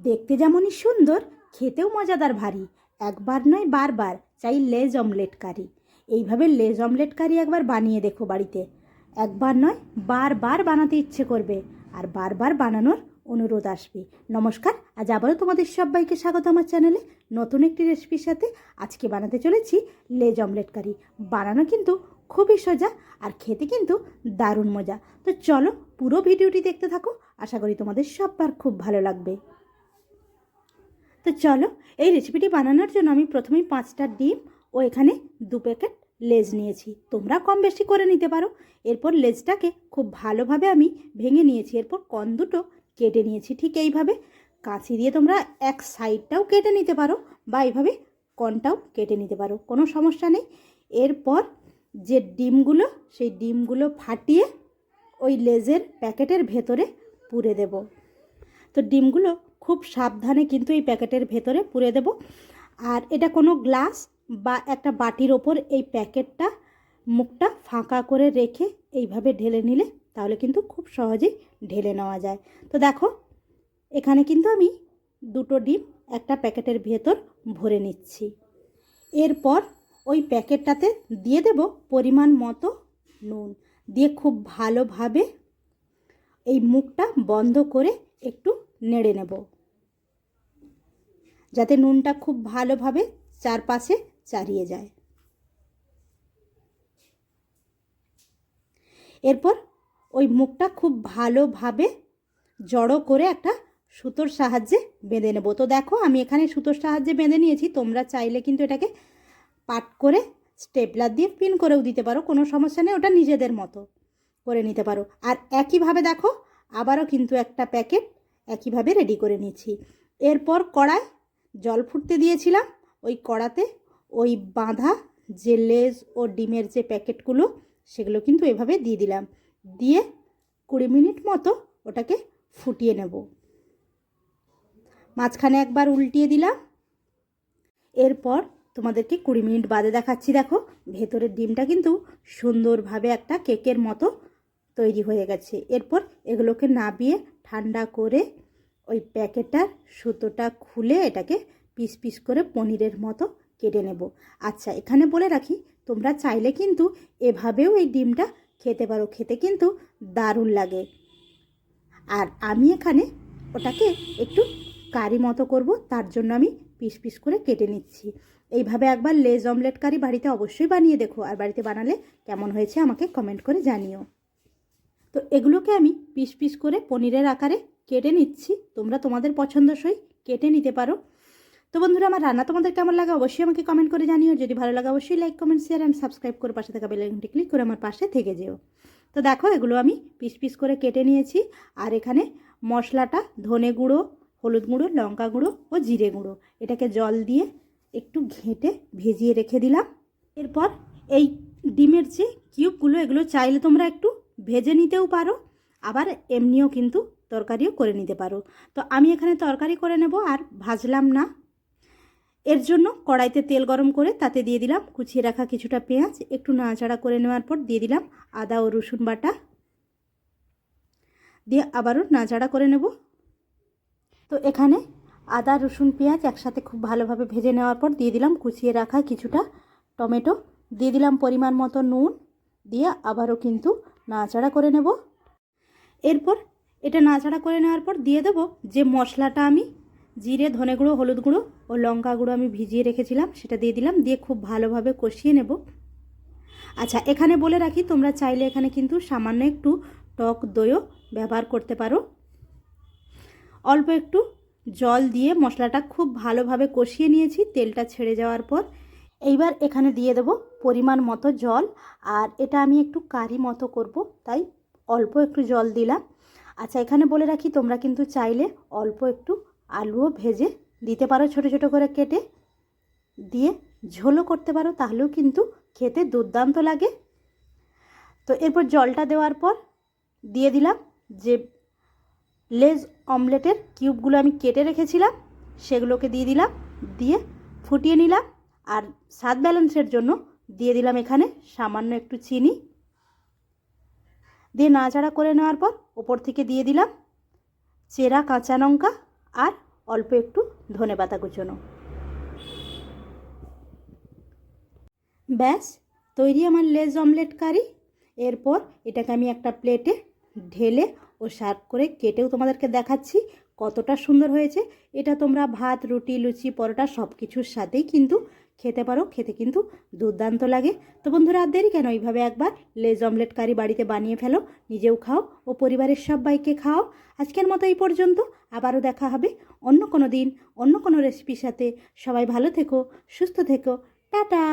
দেখতে যেমনই সুন্দর, খেতেও মজাদার ভারী। একবার নয় বারবার চাই লেজ অমলেট কারি। এইভাবে লেজ অমলেট কারি একবার বানিয়ে দেখো বাড়িতে। একবার নয় বারবার বানাতে ইচ্ছে করবে আর বারবার বানানোর অনুরোধ আসবে। নমস্কার, আজ আবারও তোমাদের সবাইকে স্বাগত আমার চ্যানেলে নতুন একটি রেসিপির সাথে। আজকে বানাতে চলেছি লেজ অমলেট কারি। বানানো কিন্তু খুবই সোজা আর খেতে কিন্তু দারুণ মজা। তো চলো পুরো ভিডিওটি দেখতে থাকো, আশা করি তোমাদের সবার খুব ভালো লাগবে। তো চলো, এই রেসিপিটি বানানোর জন্য আমি প্রথমেই 5টা ডিম ও এখানে 2 প্যাকেট লেজ নিয়েছি। তোমরা কম বেশি করে নিতে পারো। এরপর লেজটাকে খুব ভালোভাবে আমি ভেঙে নিয়েছি। এরপর কণ দুটো কেটে নিয়েছি ঠিক এইভাবে। কাঁচি দিয়ে তোমরা এক সাইডটাও কেটে নিতে পারো বা এইভাবে কণটাও কেটে নিতে পারো, কোনো সমস্যা নেই। এরপর যে ডিমগুলো, সেই ডিমগুলো ফাটিয়ে ওই লেজের প্যাকেটের ভেতরে পুরে দেব। তো ডিমগুলো খুব সাবধানে কিন্তু এই প্যাকেটের ভেতরে পুরে দেব। আর এটা কোনো গ্লাস বা একটা বাটির ওপর এই প্যাকেটটা মুখটা ফাঁকা করে রেখে এইভাবে ঢেলে নিলে তাহলে কিন্তু খুব সহজেই ঢেলে নেওয়া যায়। তো দেখো, এখানে কিন্তু আমি 2টো ডিম একটা প্যাকেটের ভেতর ভরে নিচ্ছি। এরপর ওই প্যাকেটটাতে দিয়ে দেব পরিমাণ মতো নুন, দিয়ে খুব ভালোভাবে এই মুখটা বন্ধ করে একটু নেড়ে নেব, যাতে নুনটা খুব ভালোভাবে চারপাশে চারিয়ে যায়। এরপর ওই মুখটা খুব ভালোভাবে জড়ো করে একটা সুতোর সাহায্যে বেঁধে নেব। তো দেখো, আমি এখানে সুতোর সাহায্যে বেঁধে নিয়েছি। তোমরা চাইলে কিন্তু এটাকে পাট করে স্টেপলার দিয়ে পিন করেও দিতে পারো, কোনো সমস্যা নেই, ওটা নিজেদের মতো করে নিতে পারো। আর একইভাবে দেখো, আবারও কিন্তু একটা প্যাকেট একইভাবে রেডি করে নিচ্ছি। এরপর কড়ায় জল ফুটতে দিয়েছিলাম। ওই কড়াতে ওই বাঁধা যে লেজ ও ডিমের যে প্যাকেটগুলো, সেগুলো কিন্তু এভাবে দিয়ে দিলাম। দিয়ে 20 মিনিট মতো ওটাকে ফুটিয়ে নেব। মাঝখানে একবার উল্টিয়ে দিলাম। এরপর তোমাদেরকে 20 মিনিট বাদে দেখাচ্ছি। দেখো, ভেতরের ডিমটা কিন্তু সুন্দরভাবে একটা কেকের মতো তৈরি হয়ে গেছে। এরপর এগুলোকে নাবিয়ে ঠান্ডা করে ওই প্যাকেটটার সুতোটা খুলে এটাকে পিস পিস করে পনিরের মতো কেটে নেব। আচ্ছা, এখানে বলে রাখি, তোমরা চাইলে কিন্তু এভাবেও এই ডিমটা খেতে পারো, খেতে কিন্তু দারুণ লাগে। আর আমি এখানে ওটাকে একটু কারি মতো করব, তার জন্য আমি পিস পিস করে কেটে নিচ্ছি। এইভাবে একবার লেজ অমলেট কারি বাড়িতে অবশ্যই বানিয়ে দেখো, আর বাড়িতে বানালে কেমন হয়েছে আমাকে কমেন্ট করে জানিও। তো এগুলোকে আমি পিস পিস করে পনিরের আকারে কেটে নিচ্ছি। তোমরা তোমাদের পছন্দসই কেটে নিতে পারো। তো বন্ধুরা, আমার রান্না তোমাদের কেমন লাগে অবশ্যই আমাকে কমেন্ট করে জানিও। যদি ভালো লাগে অবশ্যই like, comment, share and subscribe করে পাশে থাকা বেল আইকনটি ক্লিক করে আমার পাশে থেকে যেও। তো দেখো, এগুলো আমি পিস পিস করে কেটে নিয়েছি। আর এখানে মশলাটা ধনে গুঁড়ো, হলুদ গুঁড়ো, লঙ্কা গুঁড়ো ও জিরে গুঁড়ো, এটাকে জল দিয়ে একটু ঘেঁটে ভিজিয়ে রেখে দিলাম। এরপর এই ডিমের যে কিউবগুলো, এগুলো চাইলে তোমরা একটু ভেজে নিতেও পারো, আবার এমনিও কিন্তু তরকারিও করে নিতে পারো। তো আমি এখানে তরকারি করে নেব আর ভাজলাম না। এর জন্য কড়াইতে তেল গরম করে তাতে দিয়ে দিলাম কুচিয়ে রাখা কিছুটা পেঁয়াজ। একটু নাড়াচাড়া করে নেওয়ার পর দিয়ে দিলাম আদা ও রসুন বাটা, দিয়ে আবারও নাড়াচাড়া করে নেব। তো এখানে আদা, রসুন, পেঁয়াজ একসাথে খুব ভালোভাবে ভেজে নেওয়ার পর দিয়ে দিলাম কুচিয়ে রাখা কিছুটা টমেটো, দিয়ে দিলাম পরিমাণ মতো নুন, দিয়ে আবারও কিন্তু নাড়াচাড়া করে নেব। এরপর এটা নাড়াচাড়া করে নেওয়ার পর দিয়ে দেব যে মশলাটা আমি জিরে, ধনে গুঁড়ো, হলুদ গুঁড়ো ও লঙ্কা গুঁড়ো আমি ভিজিয়ে রেখেছিলাম, সেটা দিয়ে দিলাম। দিয়ে খুব ভালোভাবে কষিয়ে নেব। আচ্ছা, এখানে বলে রাখি, তোমরা চাইলে এখানে কিন্তু সামান্য একটু টক দইও ব্যবহার করতে পারো। অল্প একটু জল দিয়ে মশলাটা খুব ভালোভাবে কষিয়ে নিয়েছি। তেলটা ছেড়ে যাওয়ার পর এইবার এখানে দিয়ে দেব পরিমাণ মতো জল। আর এটা আমি একটু কারি মতো করব, তাই অল্প একটু জল দিলাম। আচ্ছা, এখানে বলে রাখি, তোমরা কিন্তু চাইলে অল্প একটু আলুও ভেজে দিতে পারো ছোট ছোট করে কেটে, দিয়ে ঝোলও করতে পারো, তাহলেও কিন্তু খেতে দুর্দান্ত লাগে। তো এরপর জলটা দেওয়ার পর দিয়ে দিলাম যে লেজ অমলেটের কিউবগুলো আমি কেটে রেখেছিলাম, সেগুলোকে দিয়ে দিলাম। দিয়ে ফুটিয়ে নিলাম। আর স্বাদ ব্যালেন্সের জন্য দিয়ে দিলাম এখানে সামান্য একটু চিনি। দিয়ে নাড়াচাড়া করে নেওয়ার পর ওপর থেকে দিয়ে দিলাম চেরা কাঁচা লঙ্কা আর অল্প একটু ধনেপাতা কুচোনো। ব্যাস তৈরি আমার লেজ অমলেট কারি। এরপর এটাকে আমি একটা প্লেটে ঢেলে ও সার্ভ করে কেটেও তোমাদেরকে দেখাচ্ছি কতটা সুন্দর হয়েছে। এটা তোমরা ভাত, রুটি, লুচি, পরোটা সব কিছুর সাথেই কিন্তু খেতে পারো, খেতে কিন্তু দুর্দান্ত লাগে। তো বন্ধুরা আর দেরি কেন, এইভাবে একবার লেজ অমলেট কারি বাড়িতে বানিয়ে ফেলো, নিজেও খাও ও পরিবারের সবাইকে খাও। আজকের মতো এই পর্যন্ত, আবারও দেখা হবে অন্য কোনো দিন অন্য কোনো রেসিপির সাথে। সবাই ভালো থেকো, সুস্থ থেকো, টাটা।